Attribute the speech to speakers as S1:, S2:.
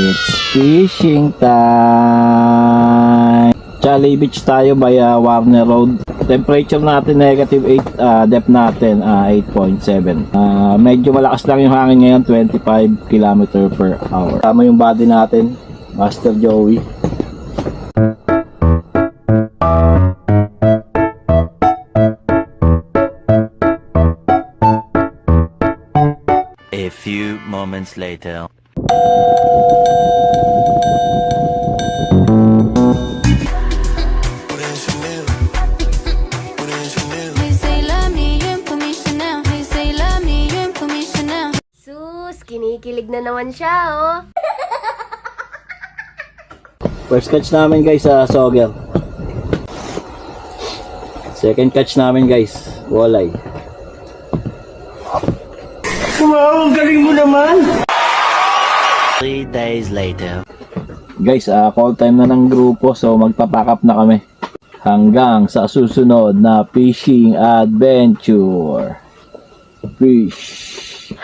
S1: It's fishing time! Charlie Beach tayo by Warner Road. Temperature natin negative 8, depth natin 8.7. Medyo malakas lang yung hangin ngayon, 25 km per hour. Tama yung body natin, Master Joey.
S2: A few moments later.
S3: Sus, kinikilig na naman siya, oh.
S1: First catch namin guys sa Sogger. Second catch namin guys, walleye.
S4: Wow, ang galing mo naman!
S2: 3 days later.
S1: Guys, call time na ng grupo, so magpapack up na kami. Hanggang sa susunod na fishing adventure. Fish!